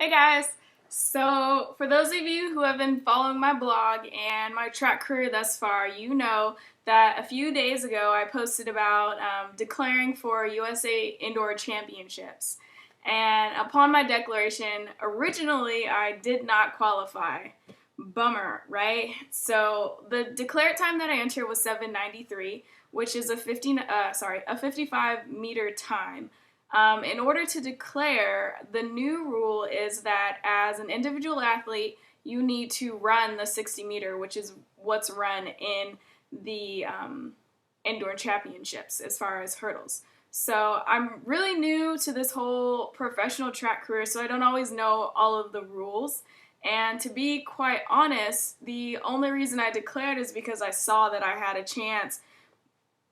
Hey guys! So, for those of you who have been following my blog and my track career thus far, you know that a few days ago I posted about declaring for USA Indoor Championships. And upon my declaration, originally I did not qualify. Bummer, right? So, the declared time that I entered was 7:93, which is a 55-meter time. In order to declare, the new rule is that as an individual athlete, you need to run the 60 meter, which is what's run in the indoor championships as far as hurdles. So I'm really new to this whole professional track career, so I don't always know all of the rules. And to be quite honest, the only reason I declared is because I saw that I had a chance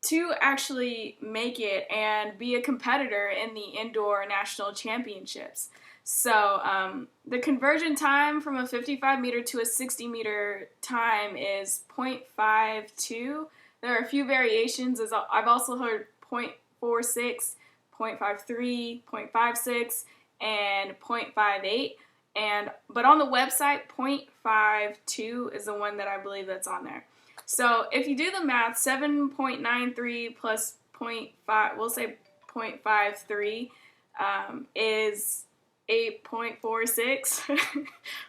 to actually make it and be a competitor in the indoor national championships. So the conversion time from a 55 meter to a 60 meter time is 0.52. There are a few variations. As I've also heard 0.46, 0.53, 0.56, and 0.58. But on the website, 0.52 is the one that I believe that's on there. So if you do the math, 7.93 plus 0.5, we'll say 0.53, is 8.46.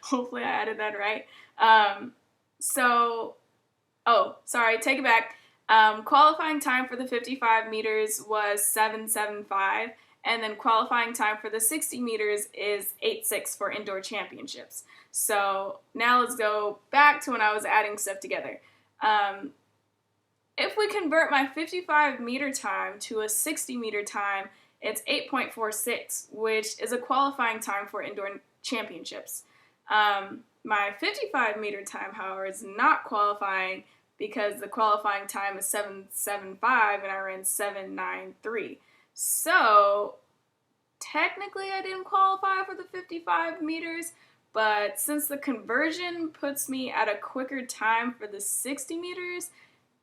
Hopefully I added that right. Take it back. Qualifying time for the 55 meters was 7:75, and then qualifying time for the 60 meters is 8:06 for indoor championships. So now let's go back to when I was adding stuff together. If we convert my 55 meter time to a 60 meter time, it's 8.46, which is a qualifying time for indoor championships. My 55 meter time, however, is not qualifying because the qualifying time is 7:75 and I ran 7:93. So technically I didn't qualify for the 55 meters, but since the conversion puts me at a quicker time for the 60 meters,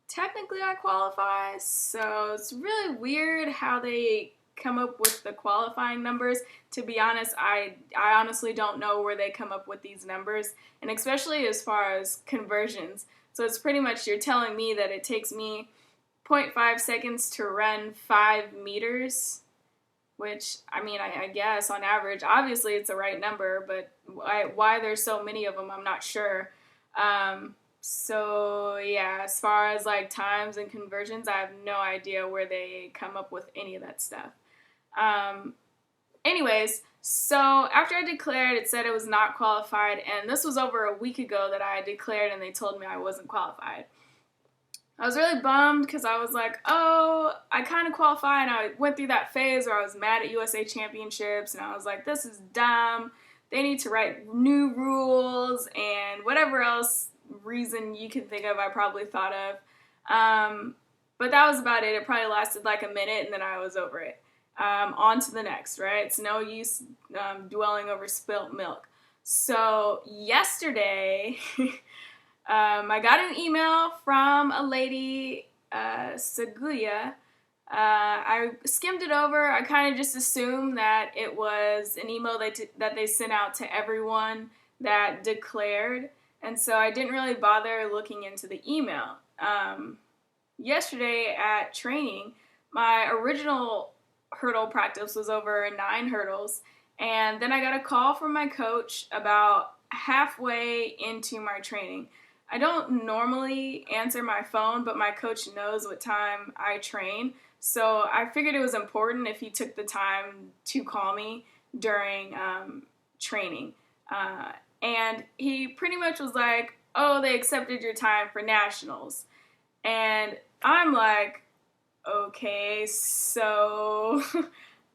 technically I qualify. So it's really weird how they come up with the qualifying numbers. To be honest, I honestly don't know where they come up with these numbers, and especially as far as conversions. So it's pretty much you're telling me that it takes me 0.5 seconds to run 5 meters, which, I mean, I guess on average, obviously it's the right number, but why there's so many of them, I'm not sure. So yeah, as far as like times and conversions, I have no idea where they come up with any of that stuff. Anyways, so after I declared, it said it was not qualified, and this was over a week ago that I had declared and they told me I wasn't qualified. I was really bummed because I was like, oh, I kind of qualified, and I went through that phase where I was mad at USA Championships, and I was like, this is dumb. They need to write new rules, and whatever else reason you can think of, I probably thought of. But that was about it. It probably lasted like a minute, and then I was over it. On to the next, right? It's no use dwelling over spilt milk. So yesterday... I got an email from a lady, Saguya. I skimmed it over. I kind of just assumed that it was an email that they sent out to everyone that declared, and so I didn't really bother looking into the email. Yesterday at training, my original hurdle practice was over 9 hurdles, and then I got a call from my coach about halfway into my training. I don't normally answer my phone, but my coach knows what time I train, so I figured it was important if he took the time to call me during training. And he pretty much was like, oh, they accepted your time for nationals. And I'm like, okay, so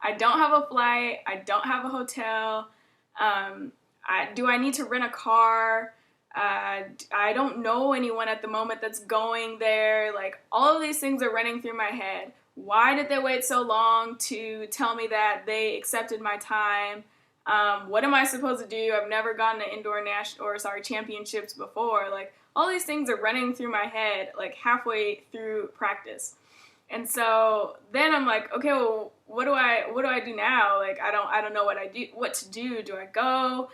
I don't have a flight, I don't have a hotel, do I need to rent a car? I don't know anyone at the moment that's going there. Like, all of these things are running through my head. Why did they wait so long to tell me that they accepted my time? What am I supposed to do? I've never gone to indoor championships before. Like, all these things are running through my head, like, halfway through practice. And so then I'm like, okay, well, what do I do now? Like, I don't know what to do. Do I go?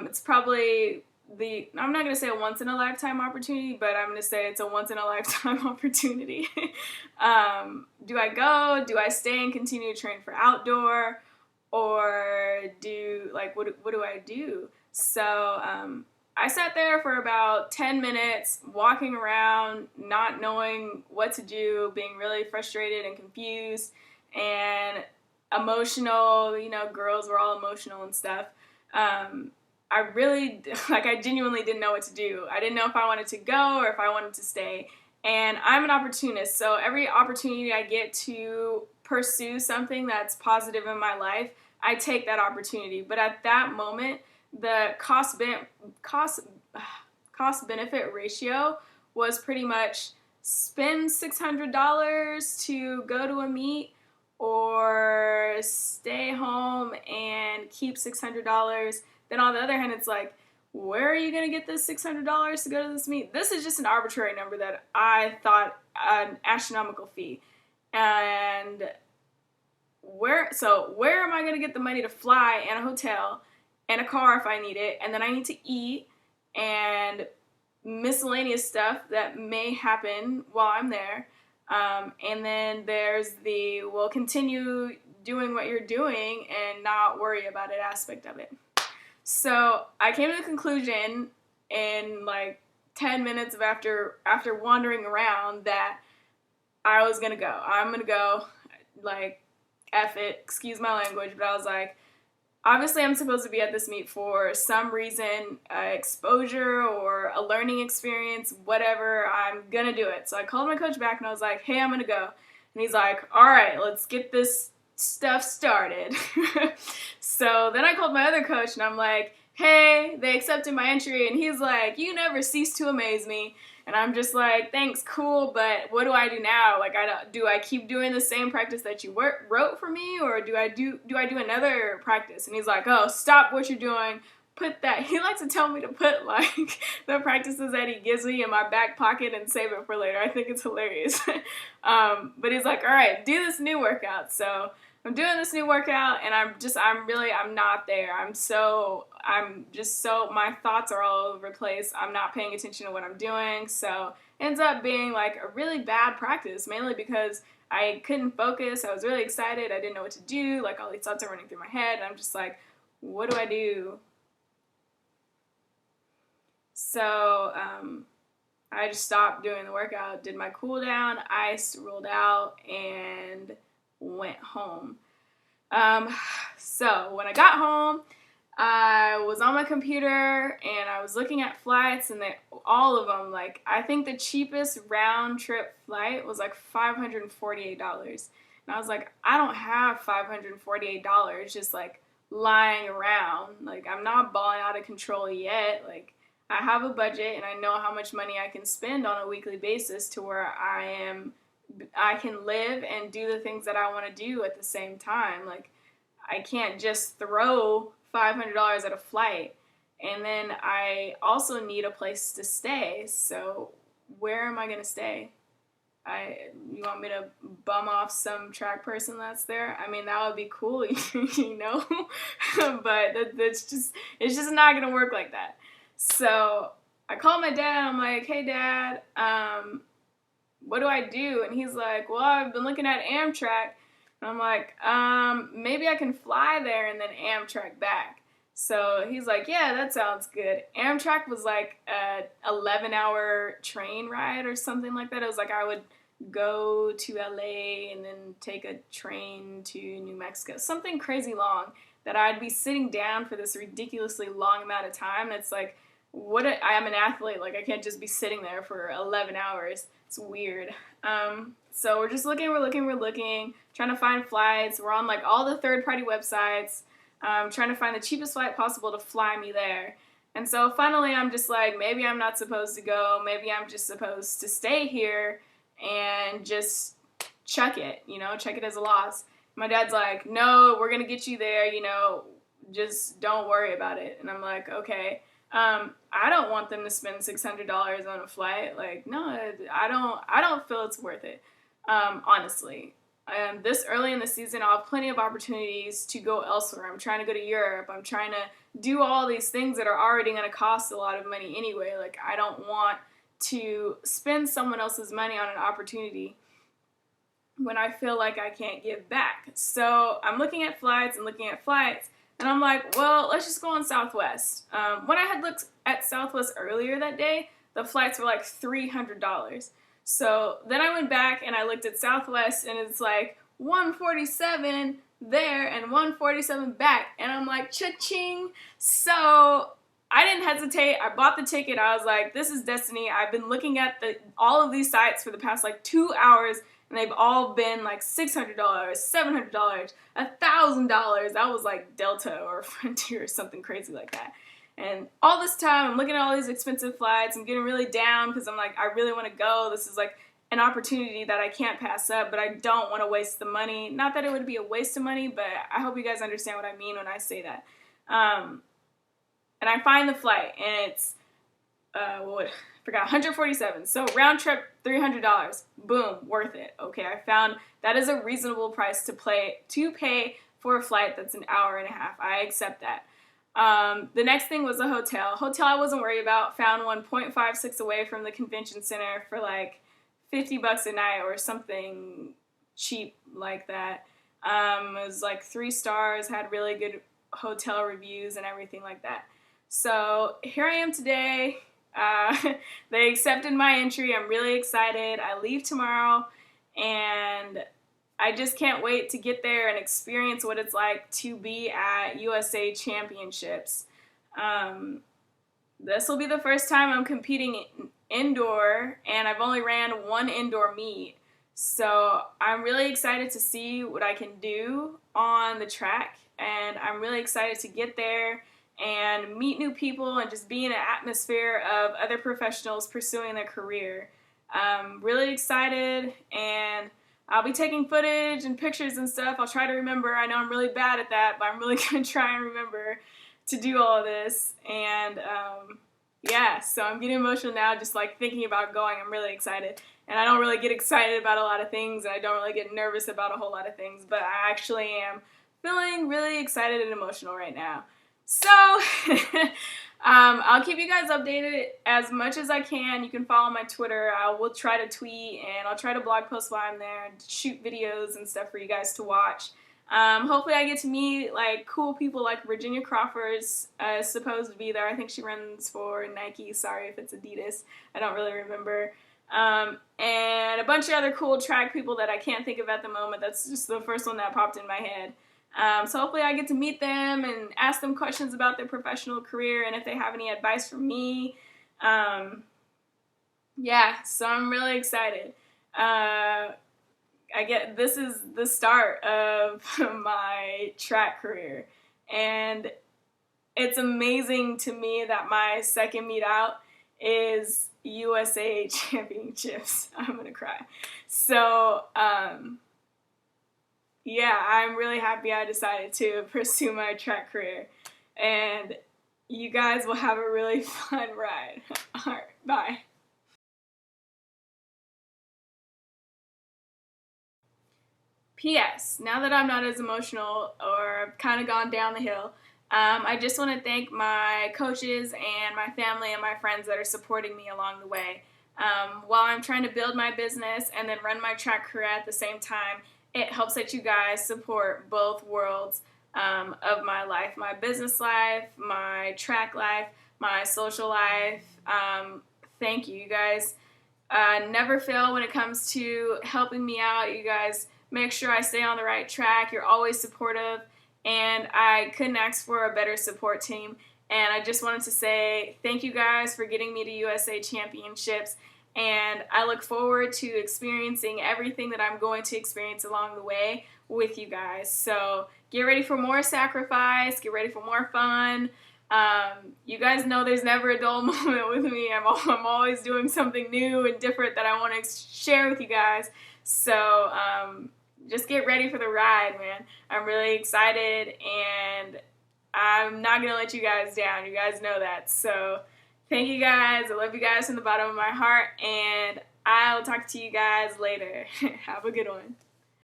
It's probably I'm not going to say a once in a lifetime opportunity, but I'm going to say it's a once in a lifetime opportunity. Do I go? Do I stay and continue to train for outdoor? Or what do I do? So I sat there for about 10 minutes, walking around, not knowing what to do, being really frustrated and confused and emotional. You know, girls were all emotional and stuff. I really, I genuinely didn't know what to do. I didn't know if I wanted to go or if I wanted to stay. And I'm an opportunist, so every opportunity I get to pursue something that's positive in my life, I take that opportunity. But at that moment, the cost benefit ratio was pretty much spend $600 to go to a meet or stay home and keep $600. Then on the other hand, it's like, where are you going to get this $600 to go to this meet? This is just an arbitrary number that I thought an astronomical fee. And where am I going to get the money to fly and a hotel and a car if I need it? And then I need to eat and miscellaneous stuff that may happen while I'm there. And then there's continue doing what you're doing and not worry about it aspect of it. So I came to the conclusion in like 10 minutes of after wandering around that I was gonna go. I'm gonna go, like, F it, excuse my language, but I was like, obviously I'm supposed to be at this meet for some reason, exposure or a learning experience, whatever, I'm gonna do it. So I called my coach back and I was like, hey, I'm gonna go. And he's like, all right, let's get this stuff started. So then I called my other coach and I'm like, hey, they accepted my entry. And he's like, you never cease to amaze me. And I'm just like, thanks, cool, but what do I do now? Like, do I keep doing the same practice that you wrote for me, or do I do another practice? And he's like, oh, stop what you're doing. He likes to tell me to put, like, the practices that he gives me in my back pocket and save it for later. I think it's hilarious. But he's like, all right, do this new workout. So I'm doing this new workout, and I'm not there. My thoughts are all over the place. I'm not paying attention to what I'm doing. So it ends up being like a really bad practice, mainly because I couldn't focus. I was really excited. I didn't know what to do. Like, all these thoughts are running through my head, and I'm just like, what do I do? So I just stopped doing the workout, did my cool down, iced, rolled out, and went home. So when I got home, I was on my computer and I was looking at flights, and all of them, like, I think the cheapest round trip flight was like $548. And I was like, I don't have $548 just like lying around. Like, I'm not balling out of control yet. Like, I have a budget and I know how much money I can spend on a weekly basis to where I can live and do the things that I want to do at the same time. Like, I can't just throw $500 at a flight. And then I also need a place to stay. So where am I going to stay? You want me to bum off some track person that's there? I mean, that would be cool, you know? But it's just not going to work like that. So I called my dad. I'm like, hey, Dad, what do I do? And he's like, well, I've been looking at Amtrak. And I'm like, maybe I can fly there and then Amtrak back. So he's like, yeah, that sounds good. Amtrak was like a 11-hour train ride or something like that. It was like I would go to LA and then take a train to New Mexico. Something crazy long that I'd be sitting down for this ridiculously long amount of time. It's like, I am an athlete. Like, I can't just be sitting there for 11 hours. It's weird. So we're just looking, trying to find flights. We're on like all the third-party websites, trying to find the cheapest flight possible to fly me there. And so finally I'm just like, maybe I'm not supposed to go. Maybe I'm just supposed to stay here and just chuck it as a loss. My dad's like, no, we're going to get you there, just don't worry about it. And I'm like, okay. I don't want them to spend $600 on a flight. Like, no, I don't feel it's worth it. honestly. This early in the season, I'll have plenty of opportunities to go elsewhere. I'm trying to go to Europe. I'm trying to do all these things that are already going to cost a lot of money anyway. Like, I don't want to spend someone else's money on an opportunity when I feel like I can't give back. So I'm looking at flights and looking at flights, and I'm like, well, let's just go on Southwest. When I had looked at Southwest earlier that day, the flights were like $300. So then I went back and I looked at Southwest, and it's like 147 there and 147 back, and I'm like, cha-ching. So I didn't hesitate. I bought the ticket. I was like, this is destiny. I've been looking at all of these sites for the past like 2 hours, and they've all been like $600, $700, $1,000. That was like Delta or Frontier or something crazy like that. And all this time, I'm looking at all these expensive flights. I'm getting really down because I'm like, I really want to go. This is like an opportunity that I can't pass up, but I don't want to waste the money. Not that it would be a waste of money, but I hope you guys understand what I mean when I say that. And I find the flight, and it's, I forgot, 147. So round trip, $300. Boom, worth it. Okay, I found that is a reasonable price to pay for a flight that's an hour and a half. I accept that. The next thing was a hotel. Hotel I wasn't worried about. Found one 0.56 away from the convention center for like $50 a night or something cheap like that. It was like 3 stars, had really good hotel reviews and everything like that. So here I am today. They accepted my entry. I'm really excited. I leave tomorrow, and I just can't wait to get there and experience what it's like to be at USA Championships. This will be the first time I'm competing indoor, and I've only ran one indoor meet. So I'm really excited to see what I can do on the track, and I'm really excited to get there and meet new people and just be in an atmosphere of other professionals pursuing their career. I'm really excited, and I'll be taking footage and pictures and stuff. I'll try to remember. I know I'm really bad at that, but I'm really going to try and remember to do all of this. And yeah, so I'm getting emotional now just like thinking about going. I'm really excited. And I don't really get excited about a lot of things, and I don't really get nervous about a whole lot of things, but I actually am feeling really excited and emotional right now. So, I'll keep you guys updated as much as I can. You can follow my Twitter. I will try to tweet, and I'll try to blog post while I'm there and shoot videos and stuff for you guys to watch. Hopefully I get to meet like cool people like Virginia Crawford's supposed to be there. I think she runs for Nike. Sorry if it's Adidas. I don't really remember. And a bunch of other cool track people that I can't think of at the moment. That's just the first one that popped in my head. So hopefully I get to meet them and ask them questions about their professional career and if they have any advice for me. Yeah, so I'm really excited. This is the start of my track career, and it's amazing to me that my second meet out is USA Championships. I'm gonna cry. So, yeah, I'm really happy I decided to pursue my track career, and you guys will have a really fun ride. All right, bye. P.S. Now that I'm not as emotional or I've kind of gone down the hill, I just want to thank my coaches and my family and my friends that are supporting me along the way. While I'm trying to build my business and then run my track career at the same time, it helps that you guys support both worlds of my life, my business life, my track life, my social life. Thank you. You guys never fail when it comes to helping me out. You guys make sure I stay on the right track. You're always supportive, and I couldn't ask for a better support team. And I just wanted to say thank you guys for getting me to USA Championships, and I look forward to experiencing everything that I'm going to experience along the way with you guys. So get ready for more sacrifice, get ready for more fun. You guys know there's never a dull moment with me. I'm always doing something new and different that I want to share with you guys. So just get ready for the ride, man. I'm really excited, and I'm not going to let you guys down. You guys know that. So thank you guys. I love you guys from the bottom of my heart, and I'll talk to you guys later. Have a good one.